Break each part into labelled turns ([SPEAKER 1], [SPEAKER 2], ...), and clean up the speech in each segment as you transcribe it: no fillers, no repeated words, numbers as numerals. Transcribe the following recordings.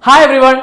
[SPEAKER 1] Hi everyone.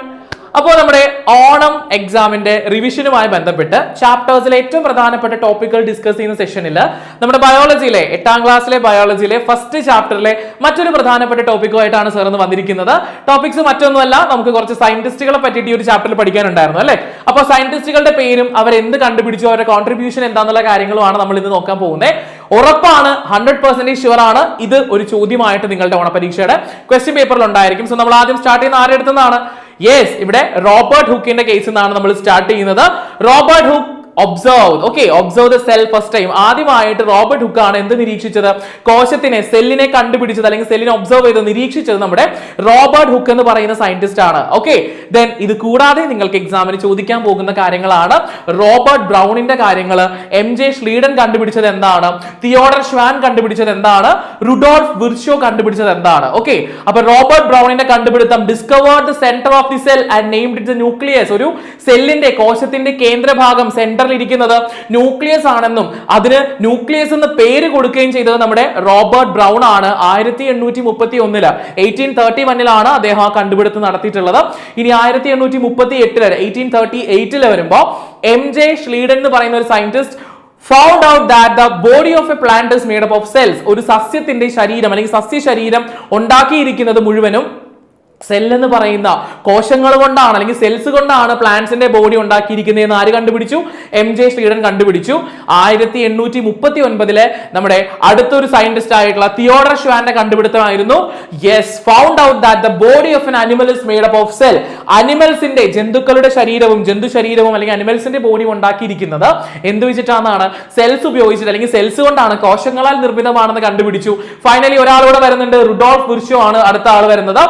[SPEAKER 1] അപ്പോൾ നമ്മുടെ ഓണം എക്സാമിന്റെ റിവിഷനുമായി ബന്ധപ്പെട്ട് ചാപ്റ്റേഴ്സിലെ ഏറ്റവും പ്രധാനപ്പെട്ട ടോപ്പിക്കുകൾ ഡിസ്കസ് ചെയ്യുന്ന സെഷനിൽ നമ്മുടെ ബയോളജിയിലെ 8ാം ക്ലാസ്സിലെ ബയോളജിയിലെ ഫസ്റ്റ് ചാപ്റ്ററിലെ മറ്റൊരു പ്രധാനപ്പെട്ട ടോപ്പിക്കുമായിട്ടാണ് സാർ ഇന്ന് വന്നിരിക്കുന്നത്. ടോപ്പിക്സ് മറ്റൊന്നുമല്ല, നമുക്ക് കുറച്ച് സയന്റിസ്റ്റുകളെ പറ്റിയിട്ട് ഈ ഒരു ചാപ്റ്ററിൽ പഠിക്കാനുണ്ടായിരുന്നു അല്ലേ. അപ്പോൾ സയന്റിസ്റ്റുകളുടെ പേരും അവർ എന്ത് കണ്ടുപിടിച്ചു, അവരുടെ കോൺട്രിബ്യൂഷൻ എന്താണെന്നുള്ള കാര്യങ്ങളുമാണ് നമ്മൾ ഇന്ന് നോക്കാൻ പോകുന്നത്. ഉറപ്പാണ്, 100% ഷുവർ ആണ്, ഇത് ഒരു ചോദ്യമായിട്ട് നിങ്ങളുടെ ഓണപരീക്ഷയുടെ ക്വസ്റ്റ്യൻ പേപ്പറിൽ ഉണ്ടായിരിക്കും. സോ നമ്മൾ ആദ്യം സ്റ്റാർട്ട് ചെയ്യുന്ന ആരുടെ അടുത്തുനിന്നാണ്? യെസ്, ഇവിടെ റോബർട്ട് ഹുക്കിന്റെ കേസിൽ നിന്നാണ് നമ്മൾ സ്റ്റാർട്ട് ചെയ്യുന്നത്. Robert hook observe the cell first time. ആദ്യമായിട്ട് റോബർട്ട് ഹുക്ക് ആണ് എന്ത് നിരീക്ഷിച്ചത്? കോശത്തിനെ, സെല്ലിനെ കണ്ടുപിടിച്ചത് അല്ലെങ്കിൽ സെല്ലിനെ ഒബ്സർവ് ചെയ്ത് നിരീക്ഷിച്ചത് നമ്മുടെ റോബർട്ട് ഹുക്ക് എന്ന് പറയുന്ന സയന്റിസ്റ്റ് ആണ്. ഓക്കെ, ദെൻ ഇത് കൂടാതെ നിങ്ങൾക്ക് എക്സാമിന് ചോദിക്കാൻ പോകുന്ന കാര്യങ്ങളാണ് റോബർട്ട് ബ്രൗണിന്റെ കാര്യങ്ങൾ, MJ ഷ്ലീഡൻ കണ്ടുപിടിച്ചത് എന്താണ്, തിയോഡർ ഷ്വാൻ കണ്ടുപിടിച്ചത് എന്താണ്, റുഡോൾഫ് വിർഷോ കണ്ടുപിടിച്ചത് എന്താണ്. ഓക്കെ, അപ്പൊ റോബർട്ട് ബ്രൗണിന്റെ കണ്ടുപിടുത്തം discovered the centre of the cell and named it the nucleus. ഒരു സെല്ലിന്റെ, കോശത്തിന്റെ കേന്ദ്രഭാഗം, സെന്ററിൽ ഇരിക്കുന്നത് ന്യൂക്ലിയസ് ആണെന്നും അതിന് ന്യൂക്ലിയസ് എന്ന് പേര് കൊടുക്കുകയും ചെയ്തത് നമ്മുടെ റോബർട്ട് ബ്രൗൺ ആണ്. 1831 അദ്ദേഹം ആ കണ്ടുപിടുത്തം നടത്തിയിട്ടുള്ളത്. ഇനി 1838 വരുമ്പോ MJ ഷ്ലീഡൻ എന്ന് പറയുന്ന ഒരു scientist found out that the body of a plant is made up of cells. ഒരു സസ്യത്തിന്റെ ശരീരം അല്ലെങ്കിൽ സസ്യ ശരീരം ഉണ്ടാക്കിയിരിക്കുന്നത് മുഴുവനും സെൽ എന്ന് പറയുന്ന കോശങ്ങൾ കൊണ്ടാണ് അല്ലെങ്കിൽ സെൽസ് കൊണ്ടാണ് പ്ലാന്റ്സിന്റെ ബോഡി ഉണ്ടാക്കിയിരിക്കുന്നത് എന്ന് ആര് കണ്ടുപിടിച്ചു? MJ ഷ്ലീഡൻ കണ്ടുപിടിച്ചു. 1839 നമ്മുടെ അടുത്തൊരു സയന്റിസ്റ്റ് ആയിട്ടുള്ള തിയോഡർ ഷ്വാന്റെ കണ്ടുപിടുത്തമായിരുന്നു. Yes, found out that the body of an animal is made up of cell. അനിമൽസിന്റെ, ജന്തുക്കളുടെ ശരീരവും ജന്തു ശരീരവും അല്ലെങ്കിൽ അനിമൽസിന്റെ ബോഡിയും ഉണ്ടാക്കിയിരിക്കുന്നത് എന്ത് വെച്ചിട്ടാണ്? സെൽസ് ഉപയോഗിച്ചിട്ട് അല്ലെങ്കിൽ സെൽസ് കൊണ്ടാണ്, കോശങ്ങളാൽ നിർമ്മിതമാണെന്ന് കണ്ടുപിടിച്ചു. ഫൈനലി ഒരാളൂടെ വരുന്നുണ്ട്, റുഡോൾഫ് വിർഷോ ആണ് അടുത്ത ആൾ വരുന്നത്.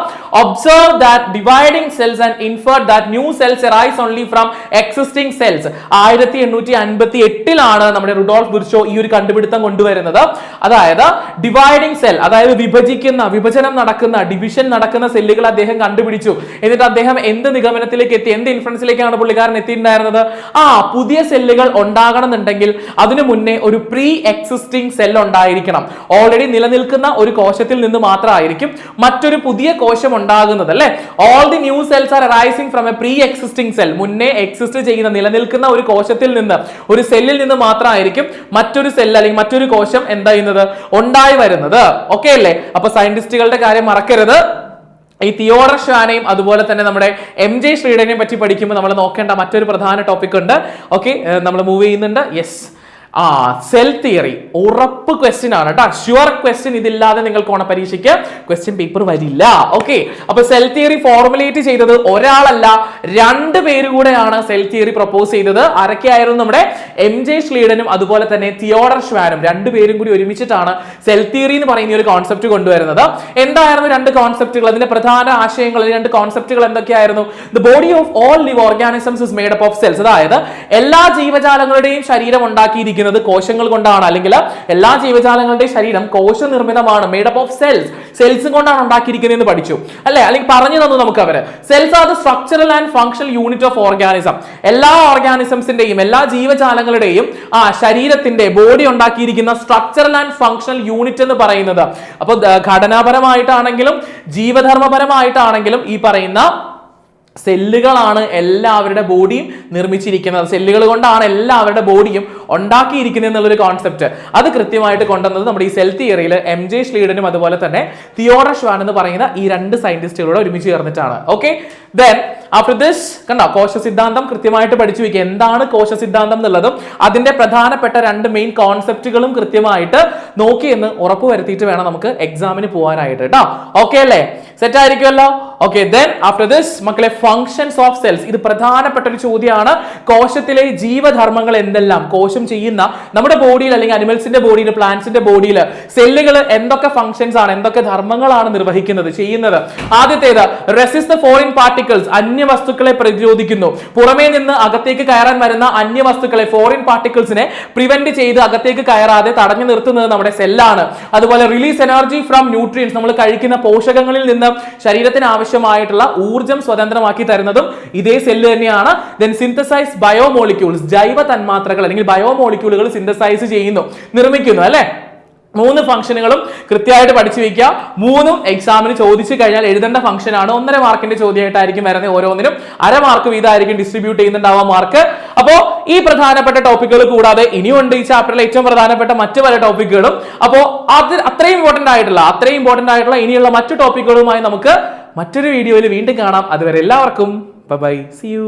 [SPEAKER 1] Observe that dividing cells and inferred that new cells arise only from existing cells. 1858 നമ്മുടെ റുഡോൾഫ് വിർഷോ ഈ ഒരു കണ്ടുപിടുത്തം കൊണ്ടുവരുന്നത്. അതായത് ഡിവൈഡിംഗ് സെൽ, അതായത് വിഭജനം നടക്കുന്ന, ഡിവിഷൻ നടക്കുന്ന സെല്ലുകൾ അദ്ദേഹം കണ്ടുപിടിച്ചു. എന്നിട്ട് അദ്ദേഹം എന്ത് നിഗമനത്തിലേക്ക് എത്തി, എന്ത് ഇൻഫറൻസിലേക്കാണ് പുള്ളിക്കാരൻ എത്തിയിട്ടുണ്ടായിരുന്നത്? പുതിയ സെല്ലുകൾ ഉണ്ടാകണമെന്നുണ്ടെങ്കിൽ അതിനു മുന്നേ ഒരു പ്രീ എക്സിസ്റ്റിംഗ് സെൽ ഉണ്ടായിരിക്കണം. ഓൾറെഡി നിലനിൽക്കുന്ന ഒരു കോശത്തിൽ നിന്ന് മാത്രമായിരിക്കും മറ്റൊരു പുതിയ കോശം ഉണ്ടാകുന്നത് അല്ലെ. All the new cells are arising from A pre existing cell. മുന്നേ എക്സിസ്റ്റ് ചെയ്യുന്ന, നിലനിൽക്കുന്ന ഒരു കോശത്തിൽ നിന്ന്, ഒരു സെല്ലിൽ നിന്ന് മാത്രമായിരിക്കും മറ്റൊരു സെൽ അല്ലെങ്കിൽ മറ്റൊരു കോശം എന്താ ചെയ്യുന്നത്? ഉണ്ടായി വരുന്നത്. ഓക്കെ അല്ലേ? അപ്പൊ സയന്റിസ്റ്റുകളുടെ കാര്യം മറക്കരുത്. ഈ തിയോഡർ ഷ്വാനെയും അതുപോലെ തന്നെ നമ്മുടെ MJ ഷ്ലീഡനെയും പറ്റി പഠിക്കുമ്പോൾ നമ്മൾ നോക്കേണ്ട മറ്റൊരു പ്രധാന ടോപ്പിക് ഉണ്ട്. ഓക്കെ, നമ്മൾ മൂവ് ചെയ്യുന്നുണ്ട്. യെസ്, സെൽ തിയറി ഉറപ്പ് ക്വസ്റ്റ്യൻ ആണ് കേട്ടോ, ഷുവർ ക്വസ്റ്റ്യൻ. ഇതില്ലാതെ നിങ്ങൾക്ക് ഓണപരീക്ഷയ്ക്ക് ക്വസ്റ്റ്യൻ പേപ്പർ വരില്ല. ഓക്കെ, അപ്പൊ സെൽ തിയറി ഫോർമുലേറ്റ് ചെയ്തത് ഒരാളല്ല, 2 പേര് കൂടെയാണ് സെൽ തിയറി പ്രപ്പോസ് ചെയ്തത്. ആരൊക്കെയായിരുന്നു? നമ്മുടെ MJ ഷ്ലീഡനും അതുപോലെ തന്നെ തിയോഡർ ഷ്വാനും. 2 പേരും കൂടി ഒരുമിച്ചിട്ടാണ് സെൽ തിയറി എന്ന് പറയുന്ന ഒരു കോൺസെപ്റ്റ് കൊണ്ടുവരുന്നത്. എന്തായിരുന്നു 2 കോൺസെപ്റ്റുകൾ? അതിന്റെ പ്രധാന ആശയങ്ങൾ, 2 കോൺസെപ്റ്റുകൾ എന്തൊക്കെയായിരുന്നു? The body of all live organisms is made up of cells. അതായത് എല്ലാ ജീവജാലങ്ങളുടെയും ശരീരം ഉണ്ടാക്കിയിരിക്കുന്നത് കോശങ്ങൾ കൊണ്ടാണ്, അല്ലെങ്കിൽ എല്ലാ ജീവജാലങ്ങളുടെയും ശരീരം കോശ നിർമ്മിതമാണ്, made up of cells. Cells കൊണ്ടാണ് ഉണ്ടാക്കിയിരിക്കുന്നത് എന്ന് പഠിച്ചു അല്ലെ, അല്ലെങ്കിൽ പറഞ്ഞു തന്നു നമുക്ക് അവര്. Cells are the structural and functional unit of organism. എല്ലാ ഓർഗാനിസംസിന്റെയും, എല്ലാ ജീവജാലങ്ങളുടെയും ശരീരത്തിന്റെ, ബോഡി ഉണ്ടാക്കിയിരിക്കുന്ന സ്ട്രക്ചറൽ ആൻഡ് ഫങ്ഷണൽ യൂണിറ്റ് എന്ന് പറയുന്നത്. അപ്പൊ ഘടനാപരമായിട്ടാണെങ്കിലും ജീവധർമ്മപരമായിട്ടാണെങ്കിലും ഈ പറയുന്ന സെല്ലുകളാണ് എല്ലാവരുടെ ബോഡിയും നിർമ്മിച്ചിരിക്കുന്നത്. സെല്ലുകൾ കൊണ്ടാണ് എല്ലാവരുടെ ബോഡിയും ഉണ്ടാക്കിയിരിക്കുന്നത് എന്നുള്ളൊരു കോൺസെപ്റ്റ് അത് കൃത്യമായിട്ട് കൊണ്ടുവന്നത് നമ്മുടെ ഈ സെൽ തിയറിയിൽ MJ ഷ്ലീഡനും അതുപോലെ തന്നെ തിയോഡർ ഷ്വാൻ എന്ന് പറയുന്ന ഈ 2 സയന്റിസ്റ്റുകളോട് ഒരുമിച്ച് ചേർന്നിട്ടാണ്. ഓക്കെ, ദെൻ ആഫ്റ്റർ ദിസ് കണ്ടോ, കോശ സിദ്ധാന്തം കൃത്യമായിട്ട് പഠിച്ചു വയ്ക്കുക. എന്താണ് കോശ സിദ്ധാന്തം എന്നുള്ളതും അതിന്റെ പ്രധാനപ്പെട്ട 2 മെയിൻ കോൺസെപ്റ്റുകളും കൃത്യമായിട്ട് നോക്കിയെന്ന് ഉറപ്പ് വരുത്തിയിട്ട് വേണം നമുക്ക് എക്സാമിന് പോകാനായിട്ട് കേട്ടോ. ഓക്കെ അല്ലേ? സെറ്റ് ആയിരിക്കുമല്ലോ? ഓക്കെ, ദെൻ ആഫ്റ്റർ ദിസ് മക്കളെ, ഫങ്ഷൻസ് ഓഫ് സെൽസ്. ഇത് പ്രധാനപ്പെട്ട ഒരു ചോദ്യമാണ്. കോശത്തിലെ ജീവധർമ്മങ്ങൾ എന്തെല്ലാം, കോശം ചെയ്യുന്ന നമ്മുടെ ബോഡിയിൽ അല്ലെങ്കിൽ അനിമൽസിന്റെ ബോഡിയിൽ, പ്ലാന്റ്സിന്റെ ബോഡിയിൽ സെല്ലുകൾ എന്തൊക്കെ ഫങ്ഷൻസ് ആണ്, എന്തൊക്കെ ധർമ്മങ്ങളാണ് നിർവഹിക്കുന്നത്, ചെയ്യുന്നത്? ആദ്യത്തേത്, റെസിസ്റ്റ് ദ ഫോറിൻ പാർട്ടിക്കിൾസ്. അന്യവസ്തുക്കളെ പ്രതിരോധിക്കുന്നു. പുറമേ നിന്ന് അകത്തേക്ക് കയറാൻ വരുന്ന അന്യവസ്തുക്കളെ, ഫോറിൻ പാർട്ടിക്കിൾസിനെ പ്രിവെന്റ് ചെയ്ത് അകത്തേക്ക് കയറാതെ തടഞ്ഞു നിർത്തുന്നത് നമ്മുടെ സെല്ലാണ്. അതുപോലെ റിലീസ് എനർജി ഫ്രം ന്യൂട്രിയൻസ്. നമ്മൾ കഴിക്കുന്ന പോഷകങ്ങളിൽ നിന്ന് ശരീരത്തിന് ആവശ്യമായിട്ടുള്ള ഊർജ്ജം സ്വതന്ത്രമാക്കി തരുന്നതും ഇതേ സെല്ല് തന്നെയാണ്. Then synthesise biomolecules. ജൈവ തന്മാത്രകൾ അല്ലെങ്കിൽ ബയോമോളിക്യൂളുകൾ സിന്തസൈസ് ചെയ്യുന്നു, നിർമ്മിക്കുന്നു അല്ലെ. 3 ഫംഗ്ഷനുകളും കൃത്യമായിട്ട് പഠിച്ചു വെക്കുക. 3ഉം എക്സാമിന് ചോദിച്ചു കഴിഞ്ഞാൽ എഴുതേണ്ട ഫംഗ്ഷൻ ആണ്. 1.5 മാർക്കിന്റെ ചോദ്യമായിട്ടായിരിക്കും വരുന്നത്. ഓരോന്നിനും 1/2 മാർക്ക് വീതമായിരിക്കും ഡിസ്ട്രിബ്യൂട്ട് ചെയ്യുന്നുണ്ടാവുക മാർക്ക്. അപ്പോ ഈ പ്രധാനപ്പെട്ട ടോപ്പിക്കുകൾ കൂടാതെ ഇനിയുണ്ട് ഈ ചാപ്റ്ററിലെ ഏറ്റവും പ്രധാനപ്പെട്ട മറ്റു പല ടോപ്പിക്കുകളും. അപ്പോ അത് അത്രയും ഇമ്പോർട്ടന്റ് ആയിട്ടുള്ള ഇനിയുള്ള മറ്റു ടോപ്പിക്കുകളുമായി നമുക്ക് മറ്റൊരു വീഡിയോയിൽ വീണ്ടും കാണാം. അതുവരെ എല്ലാവർക്കും ബൈ, സീ യു.